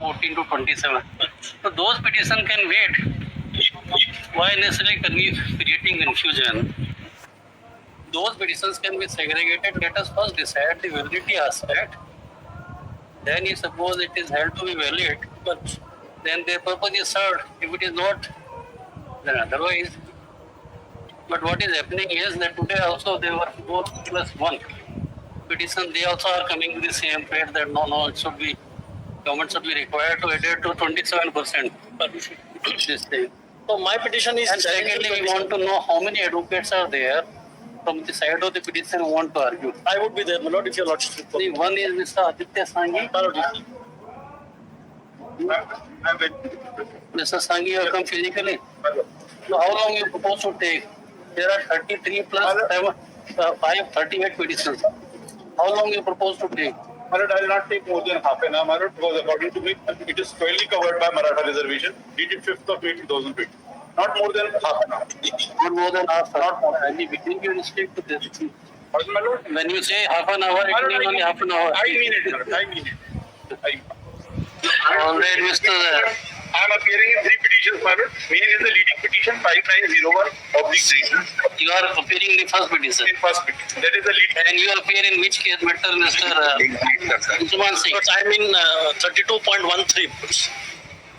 14 to 27. So those petitions can wait. Why necessarily creating confusion? Those petitions can be segregated. Let us first decide the validity aspect. Then, if suppose it is held to be valid, but then their purpose is served. If it is not, then otherwise. But what is happening is that today also there were 4 plus 1 petition. They also are coming to the same fate that no, it should be government should be required to adhere to 27% this thing. So my petition is. And secondly, we want to know how many advocates are there from the side of the petition who want to argue. I would be there, my lord, if your lordship. The one is Mr. Aditya Sanghi. Mr. Sanghi, you have come physically. So how long you propose to take? There are 33 plus 7, 5, 38 petitions. How long you propose to take? My lord, I will not take more than half an hour, my lord, because according to me, it is fairly covered by Maratha reservation, dated 5th of May 2020. Not more than half an hour. Not more than half an hour. And we think you restrict to this. Pardon, my lord? When you say half an hour, it means only half an hour. I mean it, my lord. I mean it. All right, Mr. I am appearing in 3 petitions, my lord. Main is the leading petition 5901/19. You are appearing in the first petition. In first petition. That is the lead. And you appear in which case matter, Mr. Suman Singh? I'm in 32.13.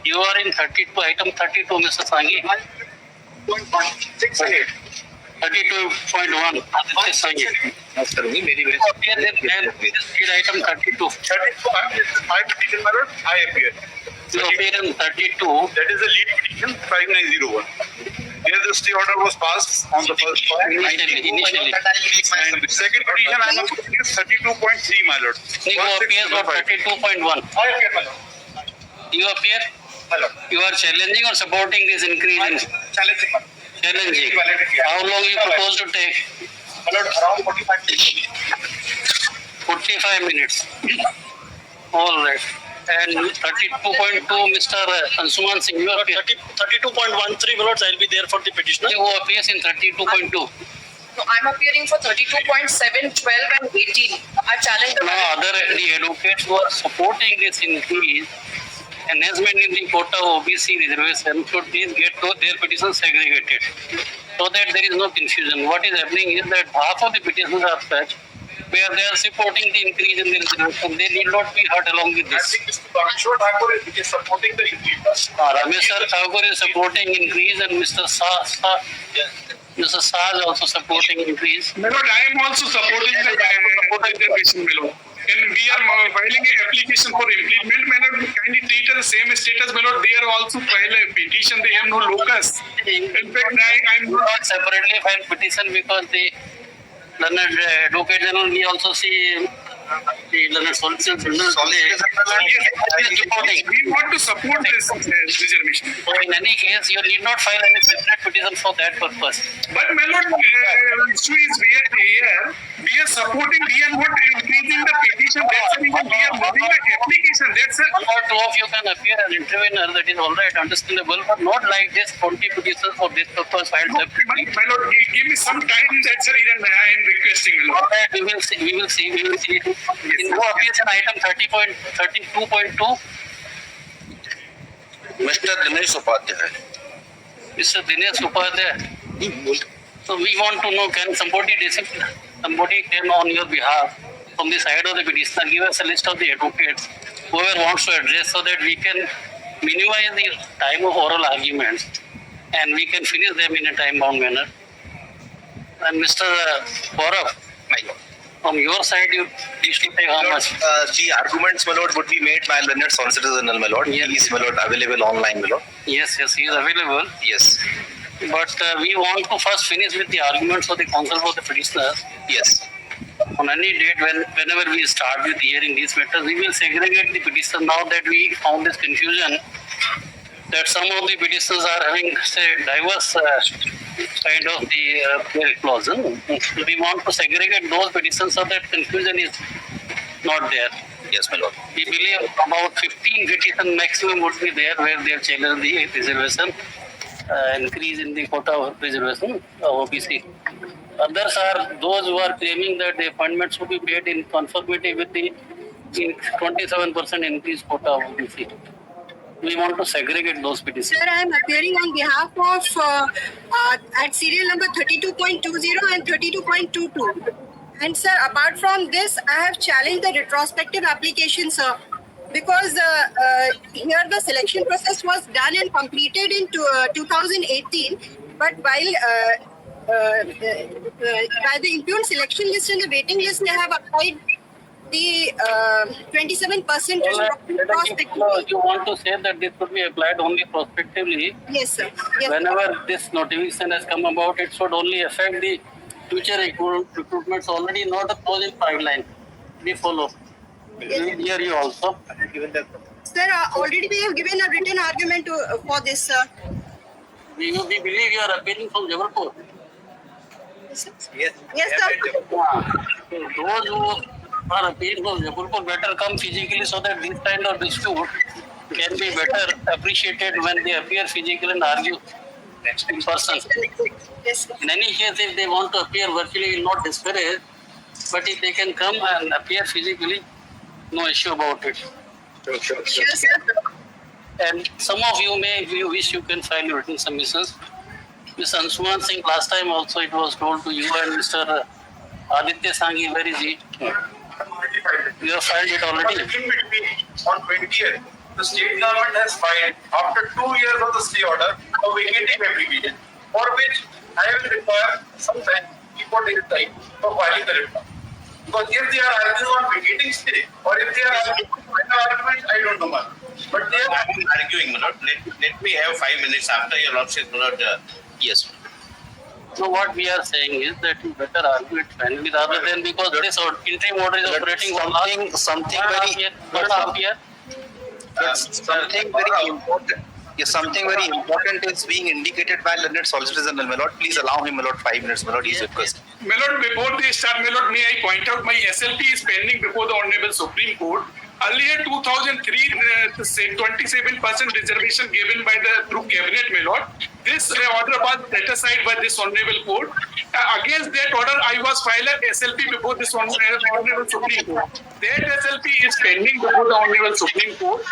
You are in 32, item 32, Mr. Sanghi. 0.68. 32.1, Aditya Sanghi. You appear in item 32. 32, my petition, my lord, I appear. You appear in 32. That is the lead petition 5901. Here the stay order was passed on the first one. Initially. And the second petition I am putting is 32.3, my lord. You appear for 32.1. I appear, my lord. You appear, My lord. you are challenging or supporting this increase in Challenging, my lord. challenging. How long you propose to take? My lord, around 45 minutes. 45 minutes. All right. And 32.2, Mr. Ansuman Singh, you appear. 32.13, my lord, I'll be there for the petitioner. Who appears in 32.2? No, I'm appearing for 32.7, 12 and 18. I challenge the Now, the advocates who are supporting this increase, enhancement in the quota OBC reservation should please get their petitions segregated so that there is no confusion. What is happening is that half of the petitions are such where they are supporting the increase in the reservation. They need not be heard along with I this. think Mr. Parashur Thakur is supporting the increase. Mr. Thakur is supporting increase and Mr. Mr. Shah is also supporting increase. My lord, I am also supporting the petition, my lord. And we are filing an application for implement. My lord, kindly treat the same status, my lord. They are also file a petition. They have no locus. In fact, I am Not separately file petition because the learned advocate general, we also see the learned solicitor general. Supporting. We want to support this reservation. So in any case, you need not file any separate petition for that purpose. But my lord, issue is here. We are supporting. We are not increasing the petition. That's the reason we are moving the application. That's it. One or two of you can appear as intervener. That is all right, understandable, but not like this 20 petitions for this purpose filed separately. My lord, give me some time. That's the reason I am requesting, my lord. All right, we will see. In who appears in item 32.2? Mr. Dinesh Upadhyay. Mr. Dinesh Upadhyay. So we want to know, can somebody came on your behalf from the side of the petitioner, give us a list of the advocates, whoever wants to address, so that we can minimize the time of oral arguments and we can finish them in a time-bound manner. And Mr. Gaurav, from your side, you please to take how much? The arguments, my lord, would be made by learned solicitor general, my lord. Yes. He is, my lord, available online, my lord. Yes, he is available. Yes. But we want to first finish with the arguments of the counsel for the petitioner. Yes. On any date, whenever we start with hearing these matters, we will segregate the petition. Now that we found this confusion, that some of the petitions are having, say, diverse kind of the clause. We want to segregate those petitions so that confusion is not there. Yes, my lord. We believe about 15 petitions maximum would be there where they have challenged the reservation, increase in the quota of reservation, OBC. Others are those who are claiming that the appointments should be paid in conformity with the 27% increase quota of OBC. We want to segregate those petitions. Sir, I am appearing on behalf of at serial number 32.20 and 32.22. And sir, apart from this, I have challenged the retrospective application, sir, because here the selection process was done and completed in 2018, but while by the impugned selection list and the waiting list, they have applied the 27% retrospectively. You want to say that this could be applied only prospectively. Yes, sir. Yes, Whenever this notification has come about, it should only affect the future recruitments already not a close in pipeline. We follow. Here you also. Sir, already we have given a written argument for this, sir. We believe you are appealing from Jabalpur. Yes, sir. Yes. Yes, sir. Those who are appealing from Jabalpur better come physically so that this kind of dispute can be better appreciated when they appear physically and argue in person. Yes, sir. In any case, if they want to appear virtually, we will not discourage. But if they can come and appear physically, no issue about it. Sure, sir. And some of you may, if you wish, you can file your written submissions. Mr. Anshuman Singh, last time also it was told to you and Mr. Aditya Sanghi, where is he? You have filed it already. In between, on 20th, the state government has filed, after 2 years of the stay order, a vacating application, for which I will require some time, before they time, for filing the report. Because if they are arguing on vacating stay, or if they are arguing on final argument, I don't know much. But they are Arguing, my lord. Let me have 5 minutes after your lordship, my lord. Yes. So what we are saying is that you better argue it finally rather than because this interim order is operating for Something one and a half year. Something very important. Yes, something very important is being indicated by learned Solicitor General. My lord, please allow him, my lord, 5 minutes. My lord, his request. My lord, before they start, my lord, may I point out my SLP is pending before the Honorable Supreme Court. Earlier 2003, 27% reservation given by the through cabinet, my lord. This order was set aside by this Honorable Court. Against that order, I was filed an SLP before this Honorable Supreme Court. That SLP is pending before the Honorable Supreme Court.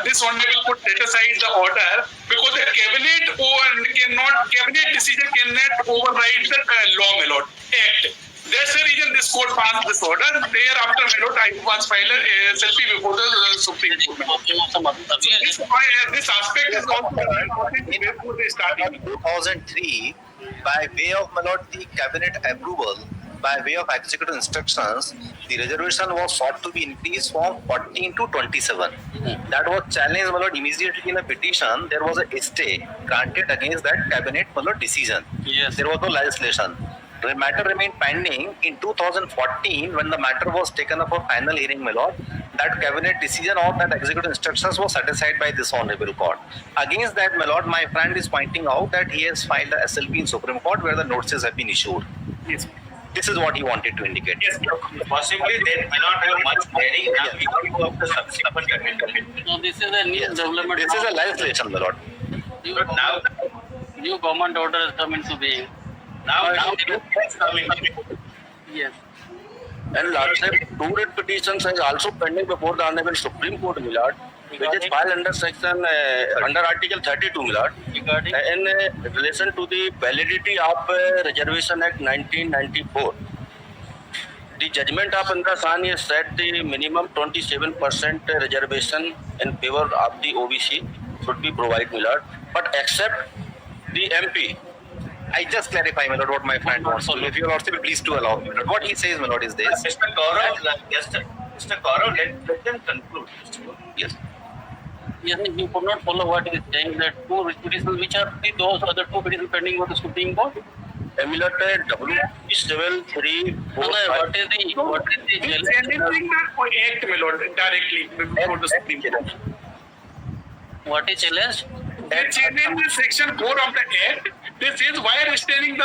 This Honorable Court set aside the order because the cabinet decision cannot override the law, my lord, act. That's the reason this court passed this order. Thereafter, my lord, I was filed a SLP before the Supreme Court. This aspect is also very important before they start. In 2003, by way of, my lord, the cabinet approval, by way of executive instructions, the reservation was sought to be increased from 14 to 27. That was challenged, my lord, immediately in a petition. There was a stay granted against that cabinet, my lord, decision. Yes. There was no legislation. The matter remained pending. In 2014, when the matter was taken up for final hearing, my lord, that cabinet decision or that executive instructions was set aside by this Honorable Court. Against that, my lord, my friend is pointing out that he has filed a SLP in Supreme Court where the notices have been issued. Yes. This is what he wanted to indicate. Yes. Possibly they may not have much bearing because of the subsequent amendment. So this is a new development. This is a legislation, my lord. Now, new government order has come into being. Now it's coming. Yes. And last time, 2 writ petitions is also pending before the Honorable Supreme Court, my lord, which is filed under section, under Article 32, my lord, Regarding in relation to the validity of Reservation Act 1994. The judgment of Indra Sahni has set the minimum 27% reservation in favor of the OBC should be provided, my lord, but except the MP. I just clarify, my lord, what my friend wants. So if you are please to allow me. What he says, my lord, is this. Mr. Gaurav, let them conclude. Yes. Yes, you could not follow what he is saying that 2 petitions, which are those other 2 petitions pending with the Supreme Court. Emulate W734. What is the It's anything that act, my lord, directly before the Supreme Court. what is challenged? They changed section 4 of the act. This is why restraining the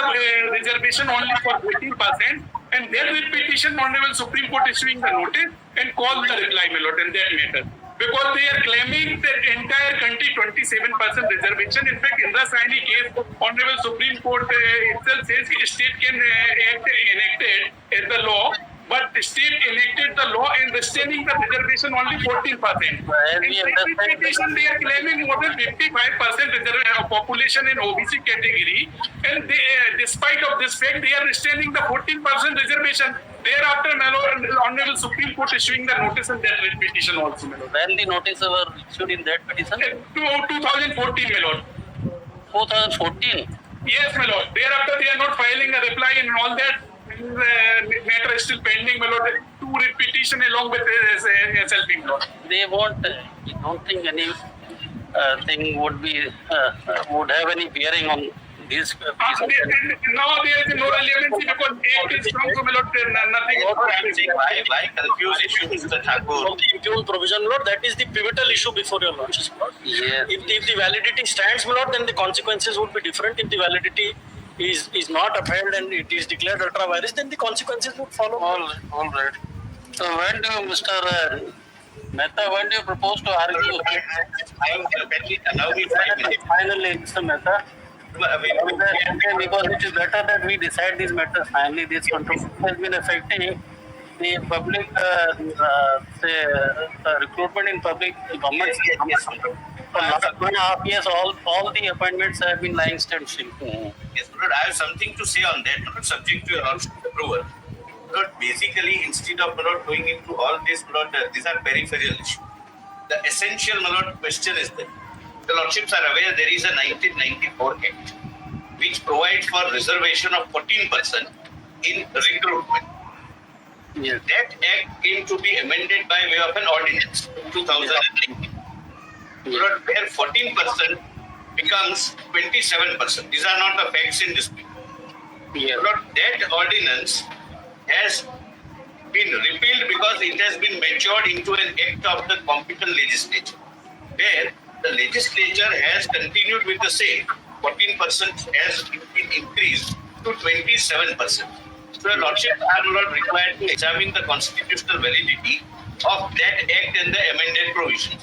reservation only for 14%, and there will petition Honorable Supreme Court issuing the notice and call the reply, my lord, in that matter. Because they are claiming that entire country 27% reservation. In fact, Indra Sahni case, Honorable Supreme Court itself says state can act enacted as the law but the state enacted the law in restraining the reservation only 14%. Well, we In understand. this petition, they are claiming more than 55% population in OBC category, and they, despite of this fact, they are restraining the 14% reservation. Thereafter, my lord, Honorable Supreme Court issuing the notice in that petition also, my lord. When the notices were issued in that petition? 2014, my lord. 2014. Yes, my lord. Thereafter, they are not filing a reply and all that. Matter is still pending, my lord. Two repetition along with SLP, my lord. They won't. I don't think any thing would have any bearing on these. Now there is no relevancy because act is strong, so my lord, nothing. Why confuse issues, Mr. Thakur? The impune provision, Lord, that is the pivotal issue before your lordship, Lord. Yeah. If the validity stands, my lord, then the consequences would be different. If the validity is not upheld and it is declared ultra virus, then the consequences would follow. All right. So when do Mr. Mehta, when do you propose to argue? Allow me 5 minutes. Finally, Mr. Mehta. Okay, because it is better that we decide these matters finally. This control has been affecting the public, recruitment in public government. For last 1.5 years, all the appointments have been lying still. Yes, Lord, I have something to say on that, not subject to your lordship's approval. Lord, basically, instead of Lord going into all this, Lord, these are peripheral issues. The essential, Lord, question is that the lordships are aware there is a 1994 Act which provides for reservation of 14% in recruitment. Yes. That Act came to be amended by way of an ordinance in 2019. Lord, where 14% becomes 27%. These are not the facts in dispute. Yes. Lord, that ordinance has been repealed because it has been matured into an act of the competent legislature, where the legislature has continued with the same. 14% has been increased to 27%. So, your lordship are not required to examine the constitutional validity of that act and the amended provisions.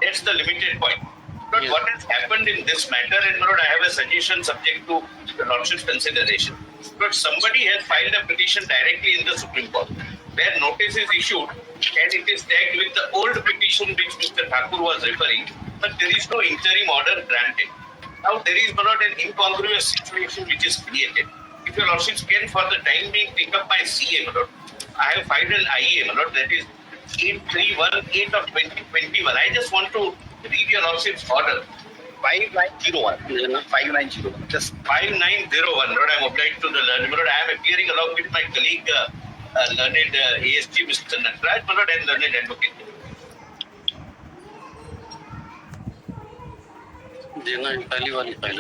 That's the limited point. But Yes. what has happened in this matter, and Lord, I have a suggestion subject to the lordship's consideration. But somebody has filed a petition directly in the Supreme Court, where notice is issued and it is tagged with the old petition which Mr. Thakur was referring, but there is no interim order granted. Now there is not an incongruous situation which is created. If your lordships can for the time being pick up my CA, my lord, I have filed an IA, my lord, that is 8318 of 2021. I just want to read your lordship's order. 5901. 5901. Just 5901, Lord, I am obliged to the learned. Lord, I am appearing along with my colleague, learned ASG, Mr. Natraj, Lord, and learned advocate. देना पहली वाली file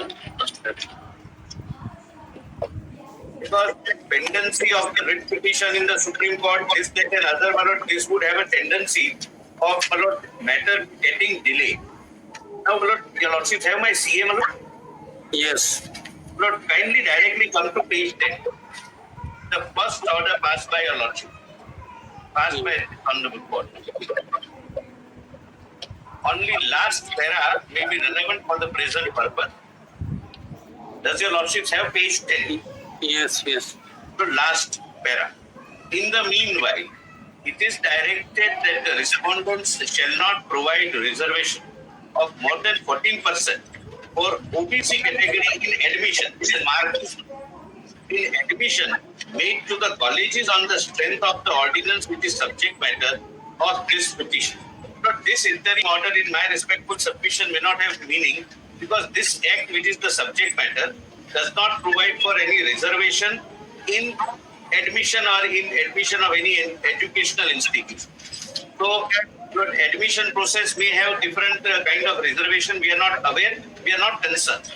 Because the pendency of the writ petition in the Supreme Court, this, that, and other, my lord, this would have a tendency of, my lord, matter getting delayed. Now, my lord, your lordship have my CA, my lord. Yes. Lord, kindly directly come to page 10. The first order passed by your lordship, passed by honorable court. Only last para may be relevant for the present purpose. Does your lordships have page 10? Yes. Yes. The last para. In the meanwhile, it is directed that the respondents shall not provide reservation of more than 14% for OBC category in admission. This is marked in admission made to the colleges on the strength of the ordinance which is subject matter of this petition. But this interim order, in my respectful submission, may not have meaning because this act, which is the subject matter, does not provide for any reservation in admission or in admission of any educational institution. So, your admission process may have different kind of reservation. We are not aware. We are not concerned.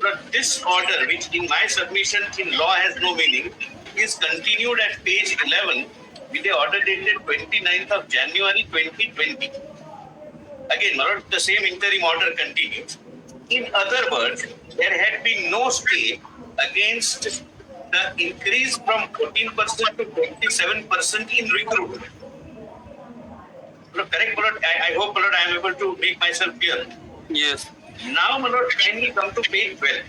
But this order, which in my submission in law has no meaning, is continued at page 11 with the order dated 29th of January 2020. Again, my lord, the same interim order continues. In other words, there had been no stay against the increase from 14% to 27% in recruitment. Correct, my lord? I hope, my lord, I am able to make myself clear. Yes. Now, my lord, kindly come to page 12.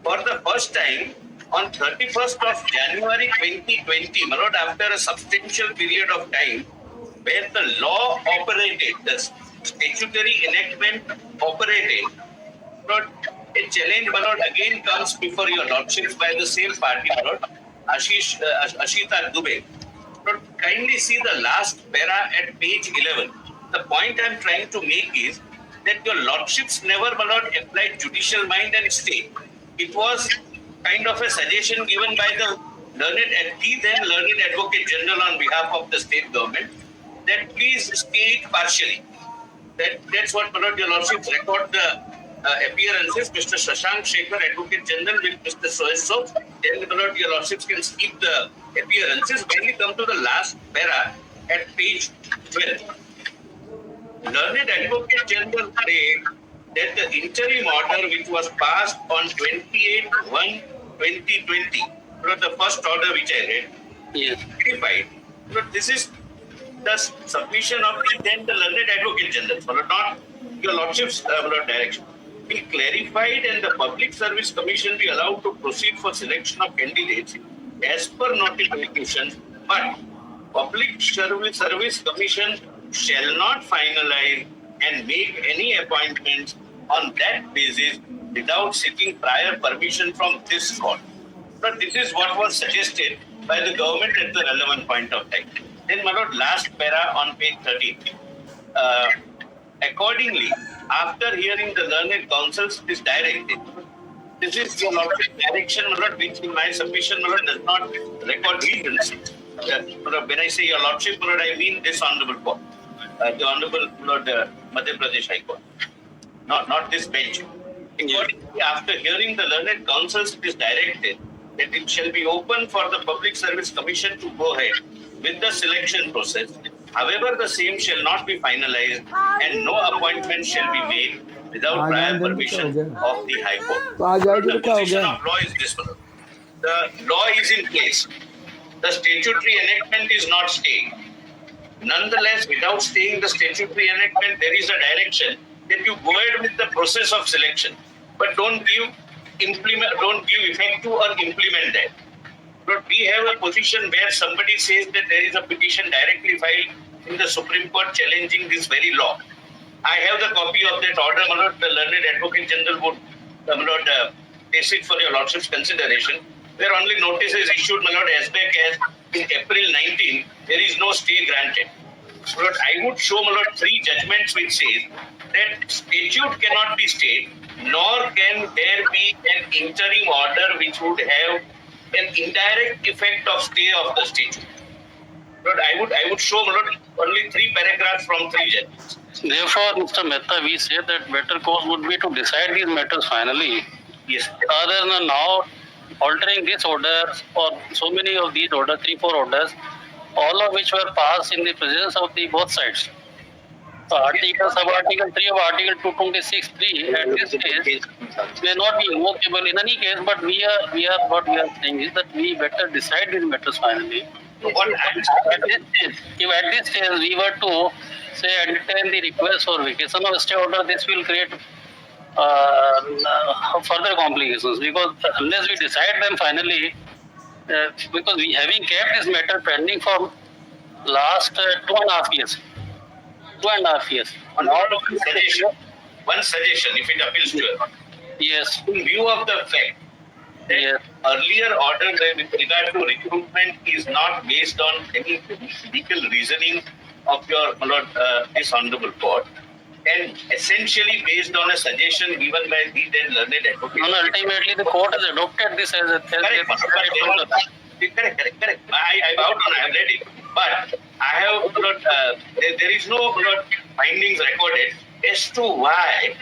For the first time, On 31st of January 2020, my lord, after a substantial period of time where the law operated, the statutory enactment operated, my lord, a challenge, my lord, again comes before your lordships by the same party, my lord, Ashita Dubey. Lord, kindly see the last para at page 11. The point I am trying to make is that your lordships never, my lord, applied judicial mind and stay. It was kind of a suggestion given by the then learned advocate general on behalf of the state government that please stay it partially. That's what, my lord, your lordships record the appearances. Mr. Shashank Shekhar, Advocate General, with Mr. So. Then, my lord, your lordships can skip the appearances. When we come to the last para at page 12, Learned Advocate General said that the interim order which was passed on 28/1/2020, the first order which I read, Yes. clarified. But this is the submission of the Learned Advocate General, not your lordship's direction. Be clarified and the Public Service Commission be allowed to proceed for selection of candidates as per notification, but Public Service Commission shall not finalize and make any appointments on that basis without seeking prior permission from this court. But this is what was suggested by the government at the relevant point of time. Then, my lord, last para on page 13. Accordingly, after hearing the learned counsels, this directive. This is your lordship direction, my lord, which in my submission, my lord, does not record reasons. When I say your lordship, my lord, I mean this honorable court, the honorable Lord Madhya Pradesh High Court, not this bench. Accordingly, after hearing the learned counsels, it is directed that it shall be open for the Public Service Commission to go ahead with the selection process. However, the same shall not be finalized and no appointment shall be made without prior permission of the High Court. The position of law is this one. The law is in place. The statutory enactment is not staying. Nonetheless, without staying the statutory enactment, there is a direction that you go ahead with the process of selection, but don't give effect to or implement that. But we have a position where somebody says that there is a petition directly filed in the Supreme Court challenging this very law. I have the copy of that order, my lord. The Learned Advocate General would, my lord, place it for your lordship's consideration, where only notice is issued, my lord, as back as in April 19, there is no stay granted. My lord, I would show, my lord, 3 judgments which says that statute cannot be stayed, nor can there be an interim order which would have an indirect effect of stay of the statute. Lord, I would show, my lord, only 3 paragraphs from 3 judgments. Therefore, Mr. Mehta, we say that better course would be to decide these matters finally, Yes. rather than now altering this order or so many of these orders, 3-4 orders, all of which were passed in the presence of the both sides. Article, sub-article 3 of Article 226(3) at this stage may not be invocable in any case, but what we are saying is that we better decide these matters finally. If at this stage we were to say entertain the request for vacation of stay order, this will create further complications, because unless we decide them finally, because we having kept this matter pending for last 2.5 years. 2.5 years. One suggestion, if it appeals to you. Yes. In view of the fact that earlier order with regard to recruitment is not based on any legal reasoning of your this honorable court, and essentially based on a suggestion given by the then learned advocate. No, ultimately the court has adopted this as a Correct. I vowed on, I have read it. But I have there is no findings recorded as to why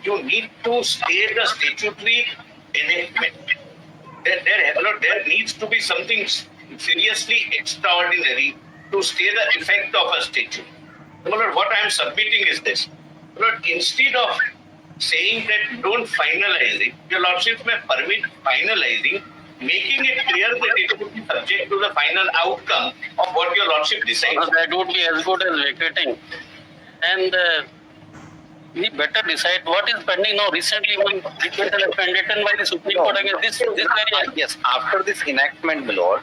you need to stay the statutory enactment. There needs to be something seriously extraordinary to stay the effect of a statute. What I am submitting is this. Instead of saying that don't finalize it, your lordship may permit finalizing, making it clear that it would be subject to the final outcome of what your lordship decides. That would be as good as vacating. And We better decide what is pending now. Recently, one judgment has been written by the Supreme Court against this very. Yes, after this enactment, my lord,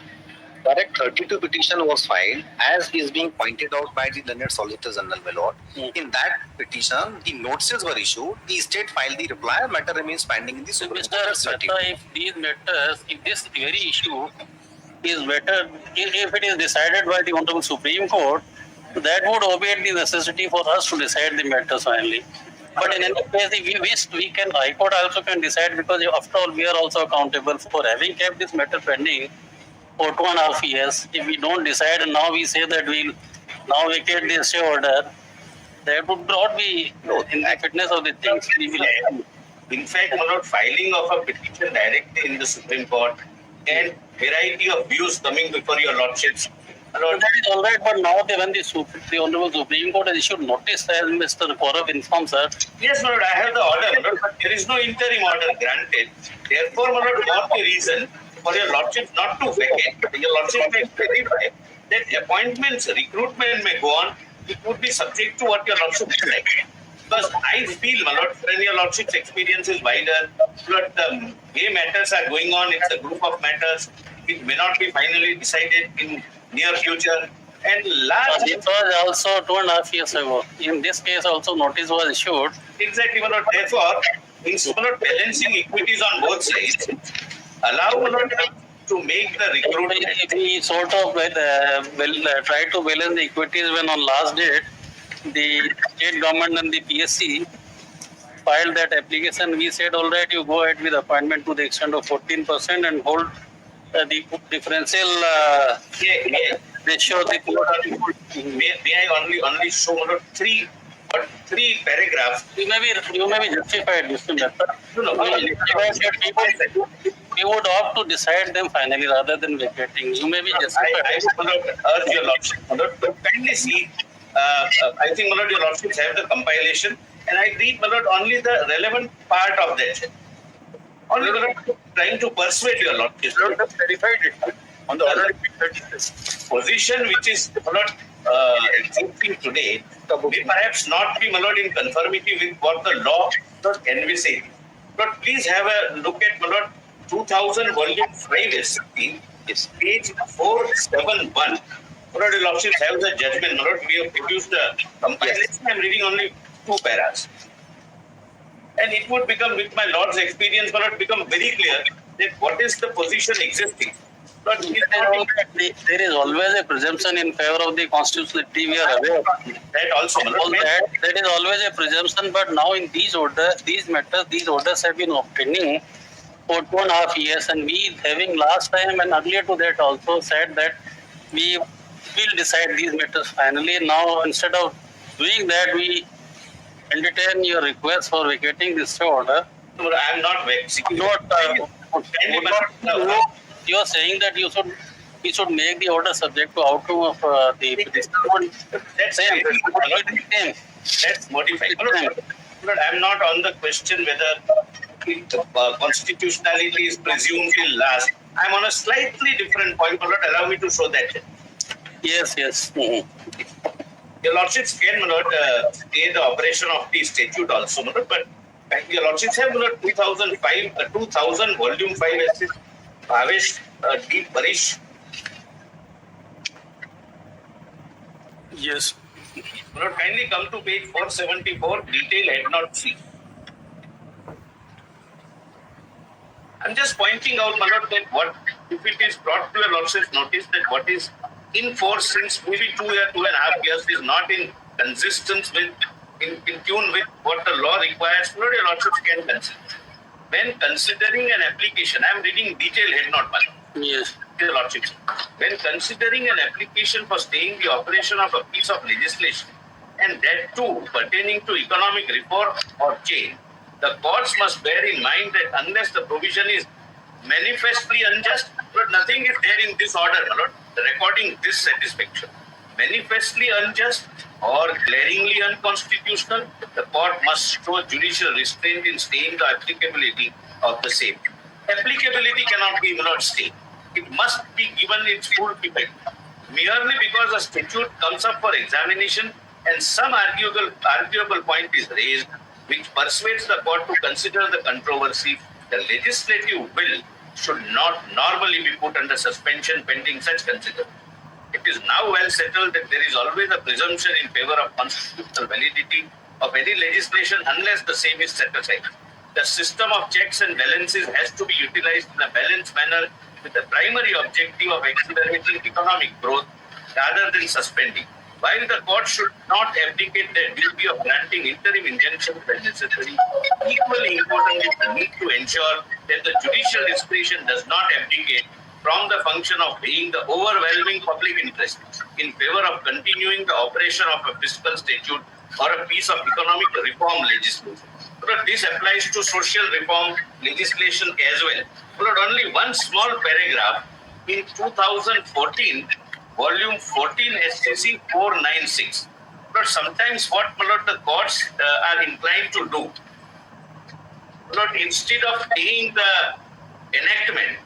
correct 32 petition was filed, as is being pointed out by the learned Solicitor General, my lord. In that petition, the notices were issued, the state filed the reply, matter remains pending in the So, Supreme Mr. Court. That's 32. Mehta, if these matters, if this very issue is better, if it is decided by the Honorable Supreme Court, that would obviate the necessity for us to decide the matters finally. But in any case, if we wish, we can, High Court also can decide, because after all, we are also accountable for having kept this matter pending for 2.5 years. If we don't decide and now we say that we'll now vacate the stay order, that would not be in the fitness of the things. We will. In fact, my lord, filing of a petition directly in the Supreme Court and variety of views coming before your lordships. My So lord, that is all right, but now when the Honorable Supreme Court has issued notice, as Mr. Gaurav informs us, yes, my lord, I have the order, my lord, but there is no interim order granted. Therefore, my lord, what the reason for your lordship not to vacate? Your lordship may clarify that appointments, recruitment may go on. It would be subject to what your lordship would like. Because I feel, my lord, when your lordship's experience is wider, but the way matters are going on, it's a group of matters. It may not be finally decided in near future. And last, it was also 2.5 years ago. In this case, also notice was issued. exactly, my lord. Therefore, instead of balancing equities on both sides, allow my lord to make the recruitment. If we sort of try to balance the equities when on last date, the state government and the PSC filed that application, we said, all right, you go ahead with appointment to the extent of 14% and hold the differential ratio of the court. May I only show my lord, three paragraphs. You may be justified, Mr. Mehta. No, We would opt to decide them finally rather than vacating. You may be justified. I would urge your lordship, my lord, to kindly see. I think, my lord, your lordships have the compilation, and I read, my lord, only the relevant part of that. Only, my lord, trying to persuade your lordships. Lord, have verified it on the order position which is, my lord, existing today may perhaps not be, my lord, in conformity with what the law envisages. But please have a look at, my lord, 2000 volume 5 S16, it's page 471. My lord, your lordships have the judgment. My lord, we have produced the compilation. I am reading only 2 paras. And it would become, with my lord's experience, my lord, become very clear that what is the position existing. Lord, There is always a presumption in favor of the constitutionality. We are aware of that also, my all lord. that is always a presumption. But now in these orders have been obtaining for 2.5 years, and we having last time and earlier to that also said that we will decide these matters finally. Now instead of doing that, we entertain your request for vacating this order. I am not vexing. You are saying that we should make the order subject to outcome of the That's same. Let's modify. But I'm not on the question whether constitutionality is presumed till last. I'm on a slightly different point. But allow me to show that. Yes. Your lordships can stay the operation of the statute also, but your lordships have 2000 volume 5 S. Bhavesh D. Parish. Yes. Kindly come to page 474, detail head note C. I'm just pointing out, my lord, that what if it is brought to your lordship's notice that what is in force since maybe 2.5 years is not in consistence with, in tune with what the law requires, your lordships can consider. When considering an application, I'm reading detail head note, my lord. Yes. Your lordships. When considering an application for staying the operation of a piece of legislation, and that too pertaining to economic reform or change, the courts must bear in mind that unless the provision is manifestly unjust, but nothing is there in this order, my lord, recording this satisfaction. Manifestly unjust or glaringly unconstitutional, the court must show judicial restraint in staying the applicability of the same. Applicability cannot be, my lord, stayed. It must be given its full effect. Merely because a statute comes up for examination and some arguable point is raised which persuades the court to consider the controversy, the legislative will should not normally be put under suspension pending such consideration. It is now well settled that there is always a presumption in favor of constitutional validity of any legislation unless the same is set aside. The system of checks and balances has to be utilized in a balanced manner with the primary objective of accelerating economic growth rather than suspending. While the court should not abdicate their duty of granting interim injunctions when necessary, equally important is the need to ensure that the judicial discretion does not abdicate from the function of weighing the overwhelming public interest in favor of continuing the operation of a fiscal statute or a piece of economic reform legislation. But this applies to social reform legislation as well. But only one small paragraph in 2014, volume 14 SCC 496. But sometimes what the courts are inclined to do, instead of staying the enactment,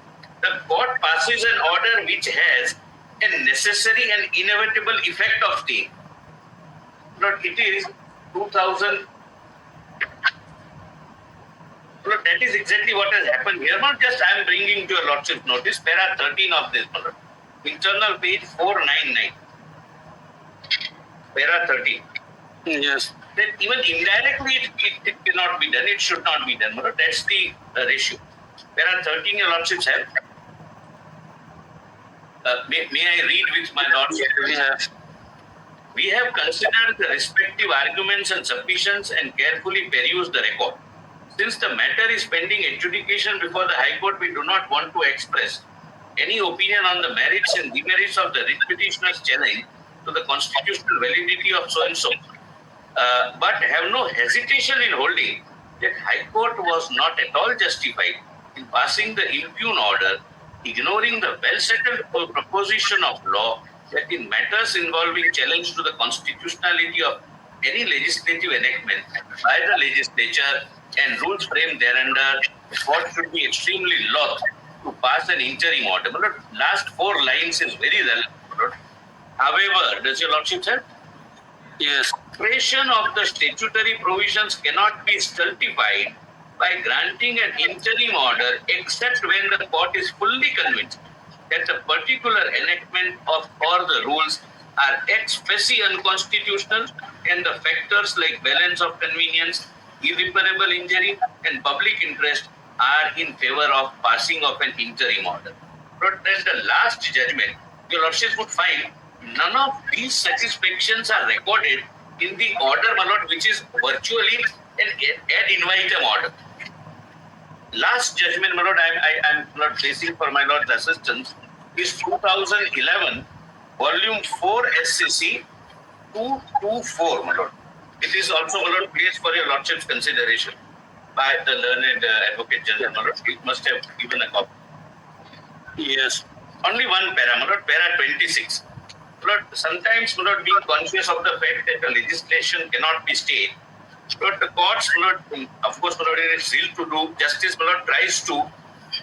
the court passes an order which has a necessary and inevitable effect of staying. It is 2000. That is exactly what has happened here. Not just I am bringing to your lordship notice, para 13 of this, internal page 499, para 13. Yes. That even indirectly it cannot be done, it should not be done. That's the ratio. Para 13 your lordships have. May I read with my lordship? We have considered the respective arguments and submissions and carefully perused the record. Since the matter is pending adjudication before the High Court, we do not want to express any opinion on the merits and demerits of the writ petitioner's challenge to the constitutional validity of so and so, but have no hesitation in holding that High Court was not at all justified in passing the impugn order, ignoring the well-settled proposition of law that in matters involving challenge to the constitutionality of any legislative enactment by the legislature and rules framed thereunder, the court should be extremely loath to pass an interim order. Last 4 lines is very relevant. However, does your lordship say? Yes. Expression of the statutory provisions cannot be stultified by granting an interim order except when the court is fully convinced that the particular enactment of or the rules are ex specie unconstitutional and the factors like balance of convenience, irreparable injury and public interest are in favor of passing of an interim order. But at the last judgment, your lordship would find none of these satisfactions are recorded in the order, my lord, which is virtually an ad invitem order. Last judgment, my lord, I am not placing for my lord's assistance, is 2011, volume 4 SCC 224, my lord. It is also, my lord, placed for your lordship's consideration by the learned advocate general, my lord. It must have given a copy. Yes. Only one para, my lord, para 26. Lord, sometimes, my lord, being conscious of the fact that the legislation cannot be stayed, but the courts, my lord, of course, my lord, it is still to do, justice, my lord, tries to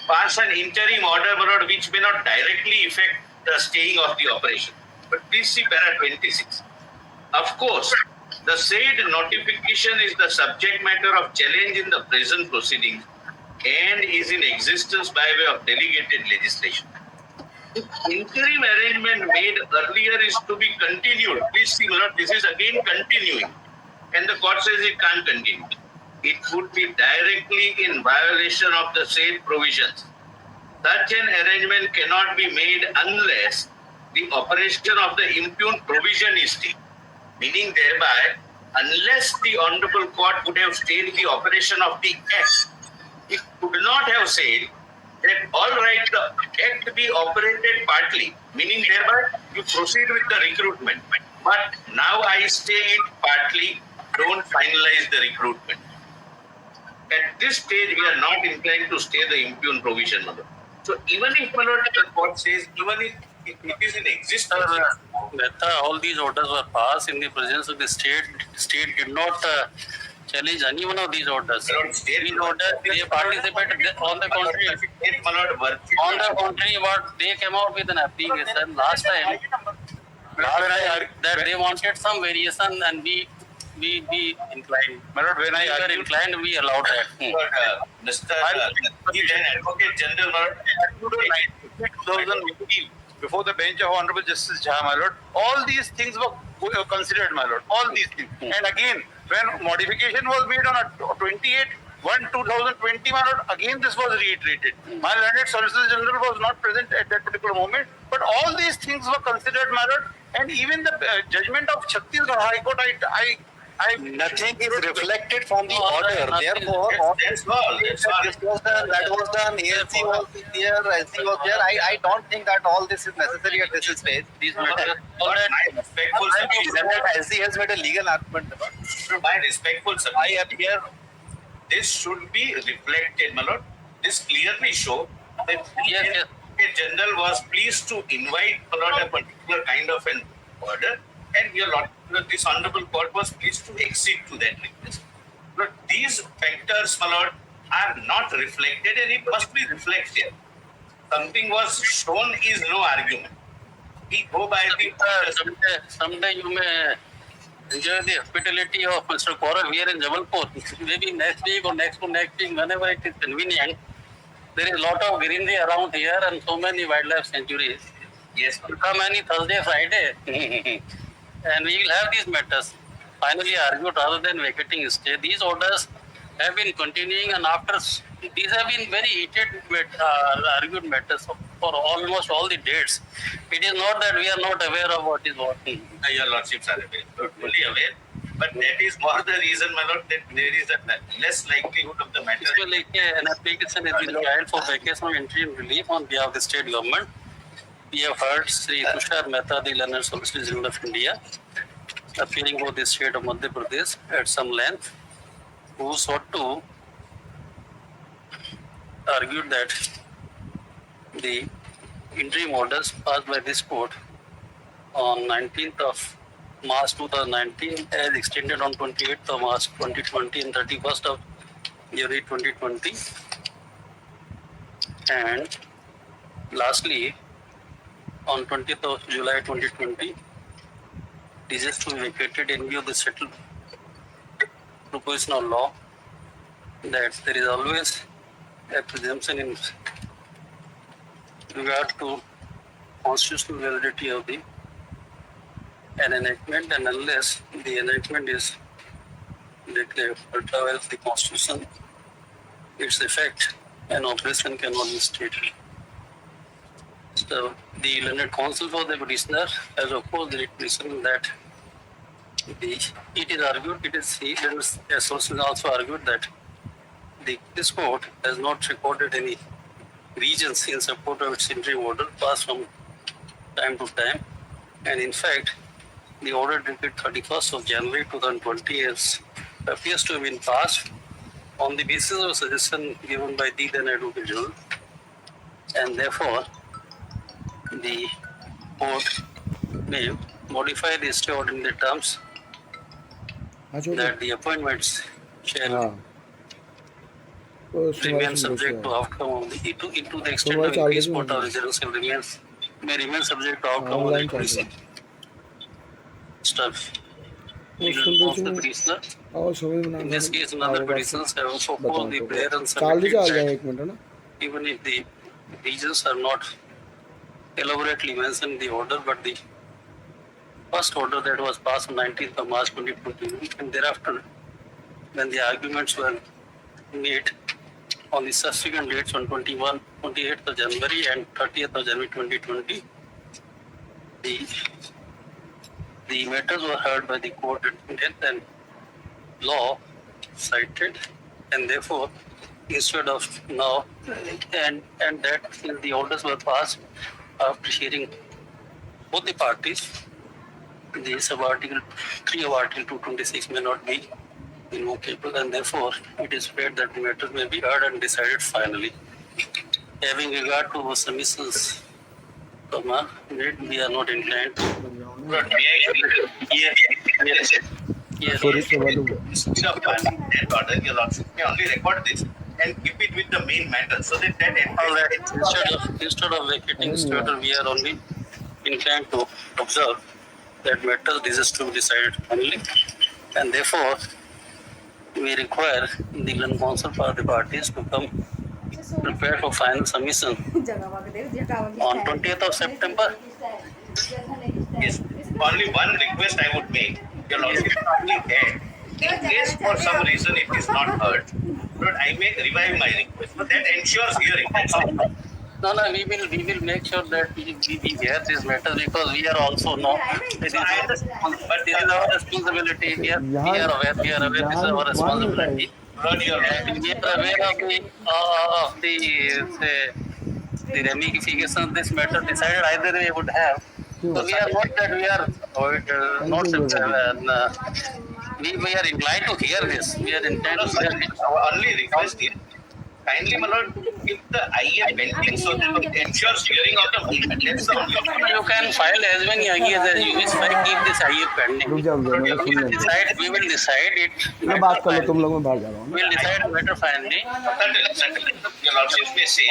pass an interim order, my lord, which may not directly affect the staying of the operation. But please see para 26. Of course, the said notification is the subject matter of challenge in the present proceedings and is in existence by way of delegated legislation. The interim arrangement made earlier is to be continued. Please see, my lord, this is again continuing. And the court says it can't continue. It would be directly in violation of the said provisions. Such an arrangement cannot be made unless the operation of the impugned provision is stayed. Meaning thereby, unless the Honorable Court would have stayed the operation of the Act, it could not have said that all right, the Act be operated partly, meaning thereby you proceed with the recruitment. But now I stay it partly, don't finalize the recruitment. At this stage, we are not inclined to stay the impugned provision, my lord. So even if, my lord, the court says, even if it is in existence. Mehta, all these orders were passed in the presence of the state. State did not challenge any one of these orders. These orders, they participated on the contrary. On the contrary, what they came out with an application last time. that they wanted some variation and we inclined. My lord, when I We were argued, inclined, we allowed that. Mr. He then Advocate General, my lord, 2015, before the bench of Honorable Justice Jha, my lord, all these things were considered, my lord, all these things. And again, when modification was made on a 28/1/2020, my lord, again this was reiterated. My learned Solicitor General was not present at that particular moment, but all these things were considered, my lord, and even the judgment of Chhattisgarh High Court, Nothing is reflected from the order. nothing. Therefore, that's all. this was done, that was done, ALC was there, LC was there. I don't think that all this is necessary at this stage. These matters, all My that, respectful Then submission. that LC has made a legal argument. My respectful I submission. appear This should be reflected, my lord. This clearly show that the Yes, yes. Advocate General was pleased to invite, my lord, a particular kind of an order, and your lord, this honorable court was pleased to accede to that request. But these factors, my lord, are not reflected, and it must be reflected. Something was shown is no argument. We go by the someday you may enjoy the hospitality of Mr. Gaurav here in Jabalpur. Maybe next week or next to next week, whenever it is convenient. There is a lot of greenery around here and so many wildlife sanctuaries. yes, You come any Thursday, Friday, and we will have these matters finally argued rather than vacating stay. These orders have been continuing, and after these have been very heated argued matters for almost all the dates. It is not that we are not aware of what is what. your lordships are fully aware, but that is more the reason, my lord, that there is a less likelihood of the matter. इसमें लेके an application has been filed for vacation of interim relief on behalf of the state government. We have heard Sri Tushar Mehta, the Learned Solicitor General of India, appearing for the state of Madhya Pradesh at some length, who sought to argue that the interim orders passed by this court on 19th of March 2019 as extended on 28th of March 2020 and 31st of January 2020. And lastly, on 20th of July 2020, this is to be vacated in view of the settled proposition of law that there is always a presumption in regard to constitutional validity of an enactment, and unless the enactment is declared ultra vires the constitution, its effect and operation cannot be stated. So the learned counsel for the petitioner has opposed the petition that it is argued, it is he and the association also argued that this court has not recorded any regions in support of its interim order passed from time to time, and in fact the order dated 31st of January 2020 appears to have been passed on the basis of a suggestion given by the then Advocate General, and therefore the court may modify the stay order in the terms that the appointments shall remain subject to outcome of the to the extent of increased quota of reserves may remain subject to outcome of the increasing stuff. Of the petitioner. In this case, another petitions have also opposed the prayer and submitted that even if the regions are not elaborately mentioned in the order, but the first order that was passed on 19th of March 2020, and thereafter, when the arguments were made on the subsequent dates on 28th of January and 30th of January 2020, the matters were heard by the court at length and law cited, and therefore, instead of now, and that since the orders were passed after hearing both the parties, the sub-article 3 of Article 226 may not be invocable, and therefore it is fair that the matter may be heard and decided finally. Having regard to submissions, we are not inclined to. Yes. Instead of passing that order, your lordship may only record this and keep it with the main matter so that All right. Instead of vacating this order, we are only inclined to observe that matters this is to be decided finally, and therefore we require the Land Council for the parties to come prepared for final submission on 20th of September. Yes. Only one request I would make. Your lordship only heard. In case for some reason it is not heard, but I may revive my request. But that ensures hearing. That's all. No, we will make sure that we hear this matter because we are also know this is our responsibility. We are aware. This is our responsibility. Lord, you are right. And we are aware of the ramifications of this matter decided either way would have. So we are not that we are we are inclined to hear this. We are inclined to hear this. Our only request is kindly, my lord, keep the IE pending so that it ensures hearing of the movement. That's the only thing. You can file as many IEs as you wish, but keep this IE pending. We will decide it. मैं बात कर लो तुम लोग मैं बाहर जा रहा हूँ We will decide matter finally. Certainly, your lordship may say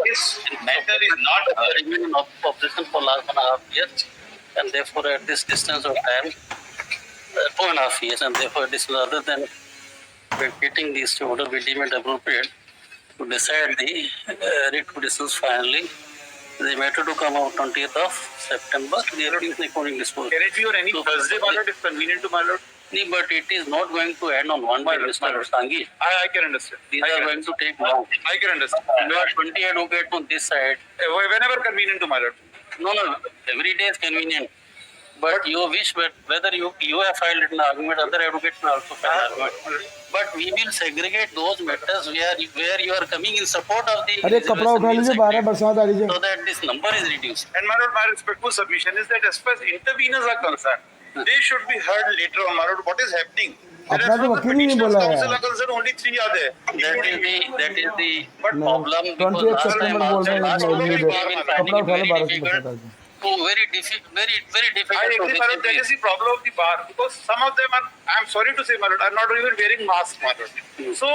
this matter is not heard. Remain in operation for last 1.5 years, and therefore at this distance of time, 2.5 years, and therefore this is other than vacating this order, we deem it appropriate to decide the writ petitions finally. The matter to come out 20th of September. The appeals according disposal. Can it be on any Thursday, my lord, if convenient to my lord? No, but it is not going to end on one day, Mr. Sangi. I can understand. These are going to take long. I can understand. You are 20 advocates on this side. Whenever convenient to my lord. No, every day is convenient. But you wish, but whether you have filed an argument, other advocates will also file argument. But we will segregate those matters where you are coming in support of the अरे कपड़ा उठा लीजिए 12 बरसात आ रही है so that this number is reduced. And my lord, my respectful submission is that as far as interveners are concerned, they should be heard later on, my lord. What is happening? अपना तो वकील ही नहीं बोला Council है are concerned, only 3 are there. That is the problem. 28 सितंबर बोल रहे हैं कपड़ा उठा लो 12 बरसात आ रही है Very difficult. I agree, my lord. That is the problem of the bar because some of them are, I am sorry to say, my lord, are not even wearing masks, my lord. So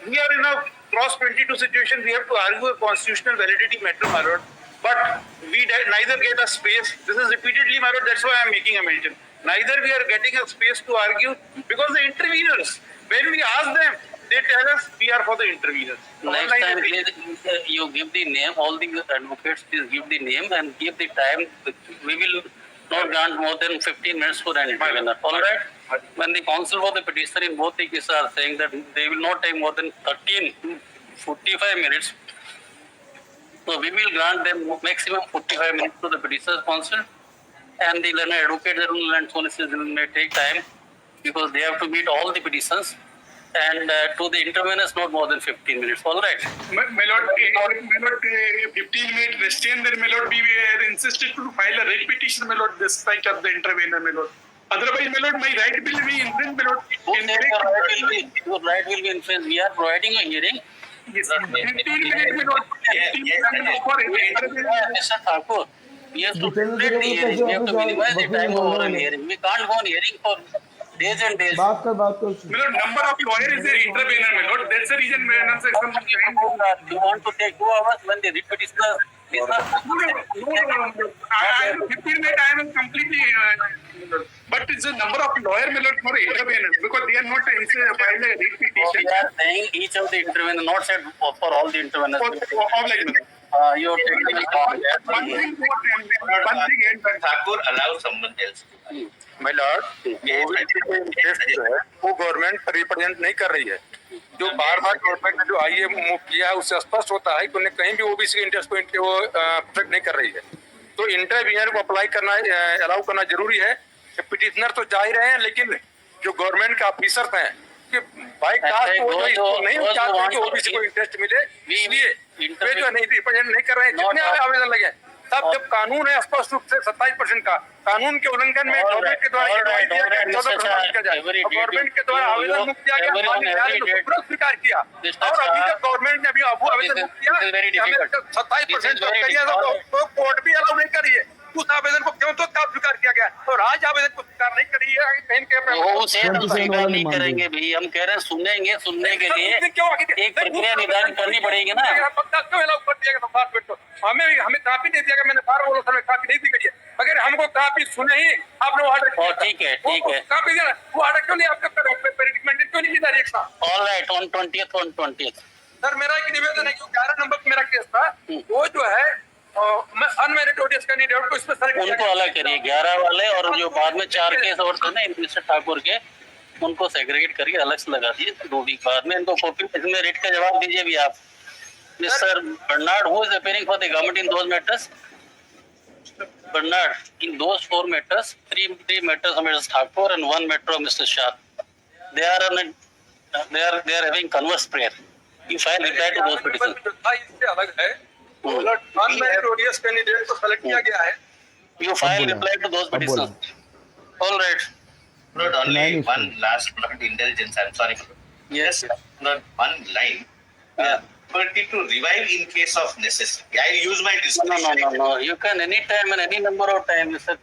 we are in a cross 22 situation. We have to argue a constitutional validity matter, my lord. But we neither get a space. This is repeatedly, my lord. That's why I am making a mention. Neither we are getting a space to argue because the interveners, when we ask them, they tell us we are for the interveners. Next time, you give the name, all the advocates, please give the name and give the time. We will not grant more than 15 minutes for an intervener. All right? When the counsel for the petitioner in both the cases are saying that they will not take more than 13 to 45 minutes, so we will grant them maximum 45 minutes to the petitioner's counsel, and the learned advocate general and solicitor may take time because they have to meet all the petitions. And to the interveners, not more than 15 minutes. All right. My lord, 15-minute restraint, then my lord, we were insisted to file a writ petition, my lord, this side of the intervener, my lord. Otherwise, my lord, my right will be infringed, my lord. Your right will be infringed. We are providing a hearing. Yes, 15 minutes, my lord. 15 minutes for intervener. Mr. Thakur, we have to complete the hearing. We have to minimize the time of oral hearing. We can't go on hearing for days and days. बात कर My lord, number of lawyers is there intervener, my lord. That's the reason my lord says some time. You want to take 2 hours when the writ petitioner is not. No. I 15 minutes, I am completely. But it's the number of lawyer, my lord, for intervener because they are not filed a writ We petition. are saying each of the interveners, not said for all the interveners. Of like, You are taking a call. one thing and Thakur allow someone else. My lord, वो government represent नहीं कर रही है जो बार government ने जो आईए move किया है उससे स्पष्ट होता है कि उन्हें कहीं भी ओबीसी के इंटरेस्ट को वो प्रोटेक्ट नहीं कर रही है तो इंटरवीनर को अप्लाई करना अलाउ करना जरूरी है पिटिशनर तो जा ही रहे हैं लेकिन जो गवर्नमेंट के ऑफिसर हैं कि बाई कास्ट नहीं चाहते कि ओबीसी को इंटरेस्ट मिले इसलिए वे जो नहीं रिप्रेजेंट नहीं कर रहे हैं जितने आवेदन लगे तब जब कानून है स्पष्ट रूप से 27% का कानून के उल्लंघन में गवर्नमेंट के द्वारा गवर्नमेंट के द्वारा आवेदन मुक्त किया गया न्यायालय ने तुरंत स्वीकार किया और अभी जब गवर्नमेंट ने अभी आवेदन मुक्त किया 27% तो कोर्ट भी अलाउ नहीं कर रही है उस आवेदन को क्यों तो स्वीकार किया गया और आज आवेदन को स्वीकार नहीं करी है कहीं स्वीकार नहीं करेंगे भाई हम कह रहे हैं सुनने के लिए एक प्रक्रिया निर्धारित करनी पड़ेगी ना क्यों अलाउ कर दिया गया हमें काफी नहीं दिया गया मैंने बार बोला था काफी नहीं दी गई है अगर हमको काफी सुने ही आपने वो ऑर्डर ओ, ठीक है, ठीक है। काफी देना वो ऑर्डर क्यों नहीं आपका रिकमेंडेड क्यों नहीं किया rickshaw all right, on 20th। Sir मेरा एक निवेदन है कि 11 नंबर पे मेरा केस था वो जो है मैं अनमेरिटोरियस कैंडिडेट को इसमें सेलेक्ट उनको अलग करिए, 11 वाले, और जो बाद में 4 केस और थे ना मिस्टर ठाकुर के, उनको सेग्रीगेट करके अलग से लगा दिए 2 वीक बाद में। इनको कॉपी इसमें रिट का जवाब दीजिए भी आप। Mister Bernard, who is appearing for the government in those matters? Bernard, in those 4 matters, 3 matters of Mr. Thakur and 1 matter of Mr. Shah. They are having converse prayer. You file reply to those petitions. इससे अलग है अनमेरिटोरियस candidate को select किया गया है। You file reply to those petitions. All right. Not only one last not intelligence. I'm sorry. Yes. Not one line. Ability to revive in case of necessity. I use my discretion. No. You can any time and any number of time, Mr.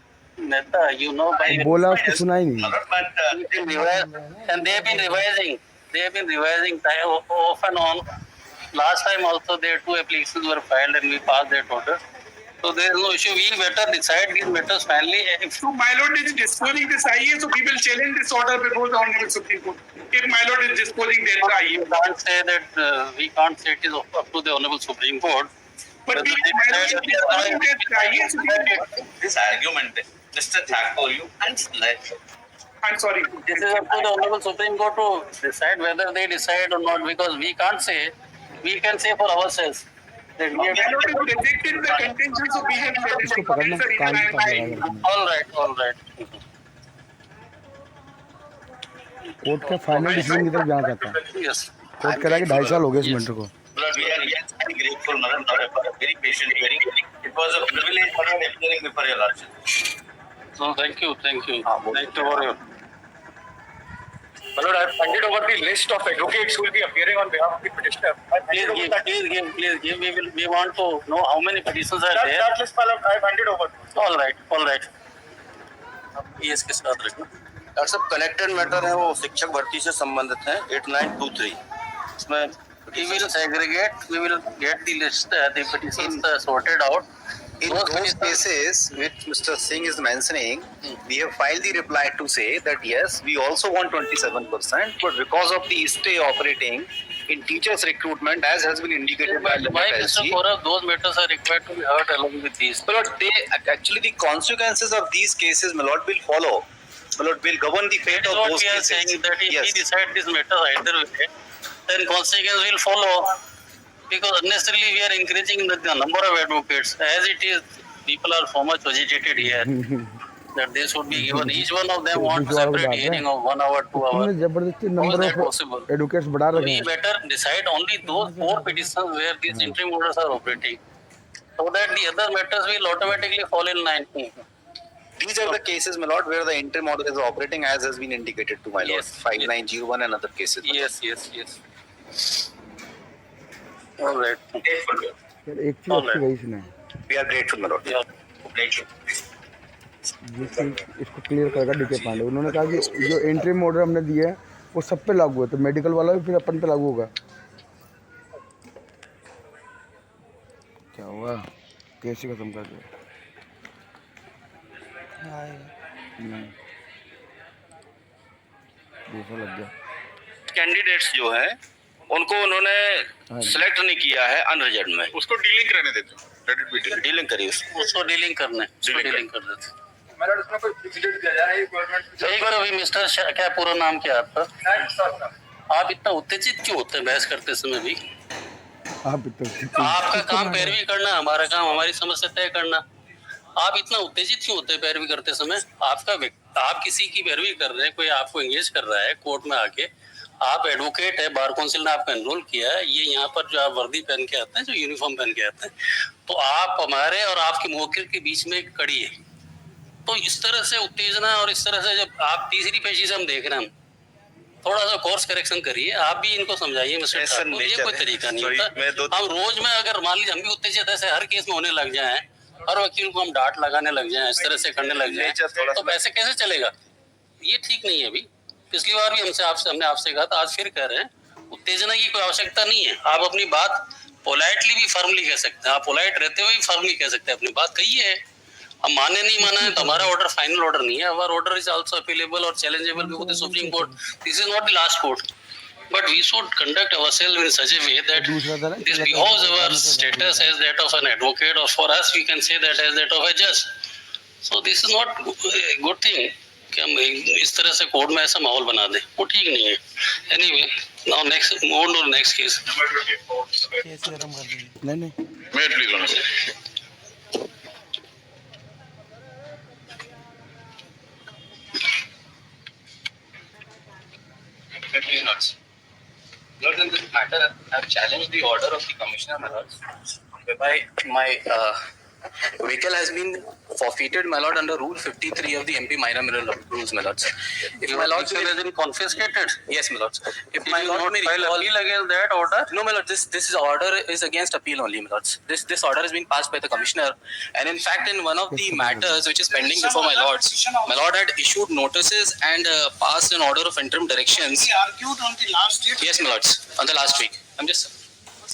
Mehta. You know by बोला उसको सुना ही नहीं। But you can revise, and they have been revising. They have been revising time off and on. Last time also their 2 applications were filed and we passed that order. So there is no issue. We better decide these matters finally. So my lord is disposing this IE, so we will challenge this order before the Honorable Supreme Court. If my lord is disposing there is IE. We can't say that we can't say it is up to the Honorable Supreme Court. But if my lord is disposing there is IE, so we will. this argument, Mr. Thakur, you can't. I'm sorry. This is up to the Honorable Supreme Court to decide whether they decide or not, because we can't say. We can say for ourselves. That we My have, lord is rejected the contention, so we have इसको पकड़ना कान पे पकड़ा all right. Court का final decision की तरफ जाना चाहता है। Yes. कोर्ट कह रहा है कि 2.5 साल हो गए इस मैटर को। But we are yes, very grateful, Madam, for a very patient hearing. It was a privilege for me appearing before your lordship. So thank you. Thank you for your. My lord, I have handed over the list of advocates who will be appearing on behalf of the petitioner. Please give. We want to know how many petitions are there. That list I have handed over. All right. ये इसके साथ रखना। Doctor साहब connected matter है वो शिक्षक भर्ती से संबंधित है 8923 इसमें We will segregate. We will get the list, the petitions sorted out. In those cases which Mr. Singh is mentioning, we have filed the reply to say that yes, we also want 27%, but because of the stay operating in teachers recruitment, as has been indicated by the Why, Mr. SG, Gaurav, those matters are required to be heard along with these. my lord, actually the consequences of these cases, my lord, will follow. My lord, will govern the fate That is of what those we are cases. saying, that if Yes. we decide this matter either way, then consequence will follow, because unnecessarily we are increasing the number of advocates. As it is, people are so much agitated here that they should be given. Each one of them wants a separate hearing of 1 hour, 2 तुमने hours. जबरदस्ती How is number that of possible? Advocates बढ़ा रखे We हैं। better decide only those 4 petitions where these interim orders are operating, so that the other matters will automatically fall in line. These are the cases, my lord, where the interim order is operating as has been indicated to my lord. Yes. 5901 and other cases. my lord. Yes. All right. Grateful. यार एक चीज अच्छी गई इसने, We are grateful, my lord. Yeah. Grateful. ये चीज इसको clear करेगा डीके पांडे। उन्होंने कहा कि जो इंटरिम ऑर्डर हमने दिए हैं वो सब पे लागू है, तो मेडिकल वाला भी फिर अपन पे लागू होगा। क्या हुआ? कैसे खत्म कर दिया? दूसरा लग गया। कैंडिडेट्स जो है उनको उन्होंने सिलेक्ट नहीं किया है अनरिजर्व में उसको डीलिंग रहने देते हो। डीलिंग करिए उसको डीलिंग करना है, उसको डीलिंग कर देते। My lord, इसमें कोई फिक्स डेट दिया जा रहा है गवर्नमेंट। एक बार अभी मिस्टर क्या पूरा नाम क्या है आपका? आप इतना उत्तेजित क्यों होते हैं बहस करते समय भी? आप इतना आपका काम पैरवी करना, हमारा काम हमारी समस्या तय करना। आप इतना उत्तेजित क्यों होते हैं पैरवी करते समय? आप किसी की पैरवी कर रहे हैं, कोई आपको एंगेज कर रहा है कोर्ट में आके, आप एडवोकेट है, बार काउंसिल ने आपको एनरोल किया है, ये यहाँ पर जो आप वर्दी पहन के आते हैं, जो यूनिफॉर्म पहन के आते हैं, तो आप हमारे और आपके मुवक्किल के बीच में एक कड़ी है। तो इस तरह से उत्तेजना और इस तरह से जब आप तीसरी पेशी से हम देख रहे हैं, थोड़ा सा कोर्स करेक्शन करिए, आप भी इनको समझाइए मिस्टर ठाकुर, ये कोई तरीका नहीं होता। हम रोज में अगर मान लीजिए हम भी उत्तेजित ऐसे हर केस में होने लग जाए, हर वकील को हम डांट लगाने लग जाए, इस तरह से करने लग जाए, तो ऐसे कैसे चलेगा? ये ठीक नहीं है। अभी पिछली बार भी हमने आपसे कहा था, आज फिर कह रहे हैं, उत्तेजना की कोई आवश्यकता नहीं है। आप अपनी बात पोलाइटली भी फर्मली कह सकते हैं, आप पोलाइट रहते हुए भी फर्मली कह सकते हैं, अपनी बात कही है। हम माने नहीं माना है तो हमारा ऑर्डर फाइनल ऑर्डर नहीं है. Our order is also appealable or challengeable before the Supreme Court. This is not the last court. But we should conduct ourselves in such a way that this behoves our status as that of an advocate, or for us we can say that as that of a judge. So this is not a good thing कि हम इस तरह से court में ऐसा माहौल बना दें, वो ठीक नहीं है. Anyway, now next, move on to the next case. नहीं May I please, Honorable? Lord, in this matter, I have challenged the order of the Commissioner, my lord, whereby my vehicle has been forfeited, my lord, under Rule 53 of the MP Minor Mineral Rules, my lords. If my lord Vehicle has been confiscated. yes, my lords. If Did my you lord not may file recall, appeal against that order? no, my lord, this order is against appeal only, my lords. This order has been passed by the commissioner, and in fact, in one of the matters which is pending before my lords, my lord had issued notices and passed an order of interim directions. We argued on the last date. Yes, my lords, on the last week. I'm just.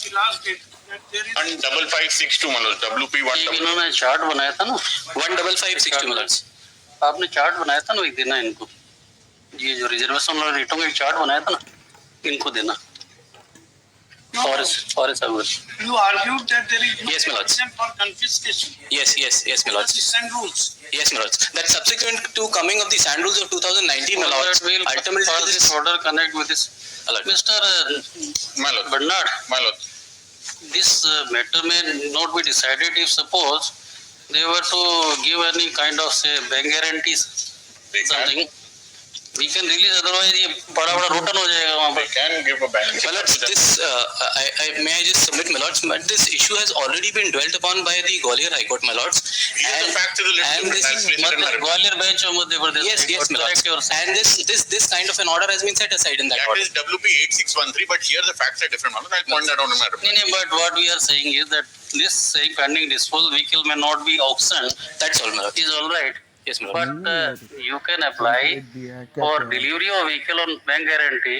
The last date. And 5562, my lord. WP एक इन्होंने chart बनाया था ना, 15562, my lords. आपने chart बनाया था ना, एक देना इनको. ये जो रिजर्वेशन वाला रेटों का एक चार्ट बनाया था ना, इनको देना. Forest Service. You argued that there is no Yes, my lords. provision for confiscation. Yes, my lords. That's the sand rules. Yes, my lords. That subsequent to coming of the sand rules of 2019, my lords, Will ultimately pass this order connect with this. Alert. Mr. My lord. Bernard, My lord. this matter may not be decided if suppose they were to give any kind of say bank guarantees, something. We can release, otherwise ये बड़ा बड़ा rotten हो जाएगा वहाँ पर. Can give a ban. My lords, this may I just submit, my lords, but this issue has already been dwelt upon by the Gwalior High Court, my lords. The fact is a little and this different. That's written in my report. Gwalior bench of Madhya Pradesh. yes, my lords. Correct yourself. And this kind of an order has been set aside in that That order. is WP 8613, but here the facts are different, my lord. I'll point that out in my report. No, but what we are saying is that this saying pending disposal vehicle may not be auctioned That's all, my lord. is all right. Yes, my lord. But you can apply for delivery of vehicle on bank guarantee.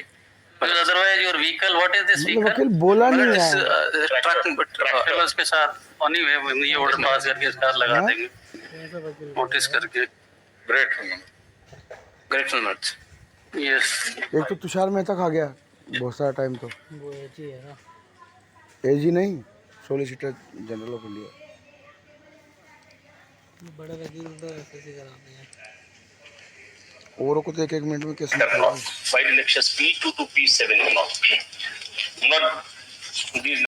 Because otherwise your vehicle, what is this मतलब vehicle? वकील बोला My lord, नहीं this है. Tractor उसके साथ anyway ये order pass करके इसका लगा देंगे नोटिस करके. Great. Grateful, my lords. Yes. एक तो तुषार मेहता खा गया बहुत सारा टाइम तो. वो एजी नहीं, सोलिसिटर जनरल ऑफ इंडिया. बड़े वकील तो ऐसे ही कराते हैं. और को तो एक मिनट में case File elections P2 to P7 not these